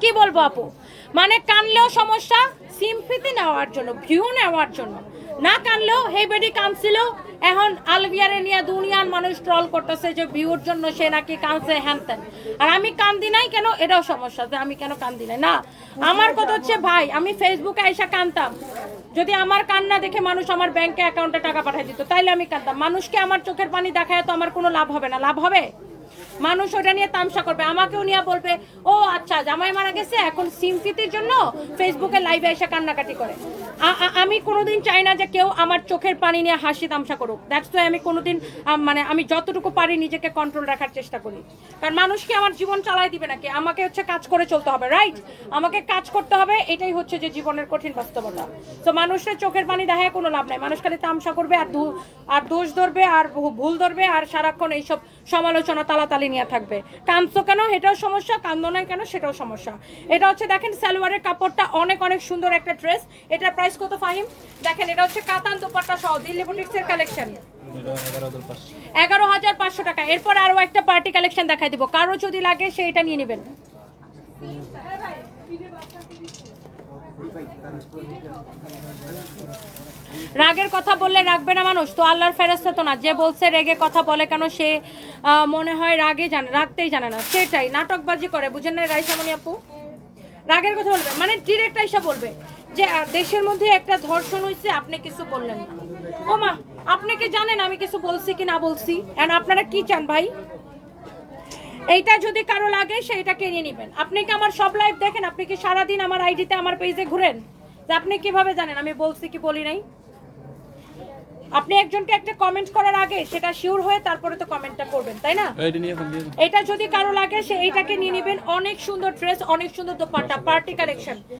কি বলবো আপু, মানে কানলেও সমস্যা সিম্পিতি নেওয়ার জন্য, ভিউ নেওয়ার জন্য, না কানলেও হেবেডি কানছিল। এখন আলভিয়ারে নিয়ে দুনিয়ার মানুষ ট্রল করতেছে যে ভিউর জন্য সে নাকি কানছে হ্যানতেন। আর আমি কান্দি নাই কেন, এটাও সমস্যা যে আমি কেন কান্দি নাই। না, আমার কথা হচ্ছে ভাই, আমি ফেসবুকে এসে কানতাম, যদি আমার কান্না দেখে মানুষ আমার ব্যাংকে অ্যাকাউন্টে টাকা পাঠিয়ে দিত তাইলে আমি কাঁদতাম। মানুষকে আমার চোখের পানি দেখায় তো আমার কোনো লাভ হবে না। লাভ হবে? মানুষ ওটা নিয়ে তামসা করবে, আমাকেও নিয়ে বলবে ও আচ্ছা জামাই মারা গেছে, এখন সিম্পিতির জন্য ফেসবুকে লাইভে এসে কান্নাকাটি করে। আমি কোনোদিন চাই না যে কেউ আমার চোখের পানি নিয়ে হাসি তামসা করুক। দ্যাটস ওয়াই আমি কোনোদিন মানে আমি যতটুকু পারি নিজেকে কন্ট্রোল রাখার চেষ্টা করি। কারণ মানুষকে আমার জীবন চালাই দিবে নাকি, আমাকে হচ্ছে কাজ করে চলতে হবে, রাইট? আমাকে কাজ করতে হবে, এটাই হচ্ছে যে জীবনের কঠিন বাস্তবতা। তো মানুষের চোখের পানি দেখায় কোনো লাভ নাই। মানুষ খালি তামসা করবে আর দোষ ধরবে আর ভুল ধরবে আর সারাক্ষণ এইসব সমালোচনা তালাতালি নিয়ে থাকবে। কাঁদছো কেন, এটাও সমস্যা, কান্দো নাই কেন, সেটাও সমস্যা। এটা হচ্ছে দেখেন সালোয়ারের কাপড়টা অনেক অনেক সুন্দর একটা ড্রেস। এটার প্রাইস কত ফাহিম? দেখেন এটা হচ্ছে কাতান দোপাট্টা সহ দিল্লি বুটিক্সের কালেকশন, 11,500 টাকা। এরপর আরো একটা পার্টি কালেকশন দেখাই দিব, কারো যদি লাগে সে এটা নিয়ে নেবেন। রাগের কথা বললে রাখবে না মানুষ, তো আল্লাহর ফেরেশতা তো না। যে বলছে রেগে কথা বলে কেন, সে মনে হয় রাগে জানে, রাখতেই জানে না, সেটাই নাটকবাজি করে, বুঝেন না রাইসামণি আপু? রাগের কথা বলবে মানে ডিরেক্ট আইসা বলবে যে দেশের মধ্যে একটা ধর্ষণ হয়েছে, আপনি কিছু বললেন না। ও মা, আপনি কি জানেন আমি কিছু বলছি কি না বলছি? এন্ড আপনারা কি চান ভাই? এইটা যদি কারো লাগে সেটা কিনে নেবেন। আপনি কি আমার সব লাইভ দেখেন? আপনি কি সারাদিন আমার আইডিতে আমার পেজে ঘুরেন? যে আপনি কিভাবে জানেন আমি বলছি কি বলি নাই? আপনি একজনকে একটা কমেন্ট করার আগে সেটা শিওর হয়ে তারপরে তো কমেন্টটা করবেন, তাই না? এটা যদি কারো লাগে সে এইটাকে নিয়ে নেবেন। অনেক সুন্দর ড্রেস, অনেক সুন্দর দোপাট্টা, পার্টি কালেকশন।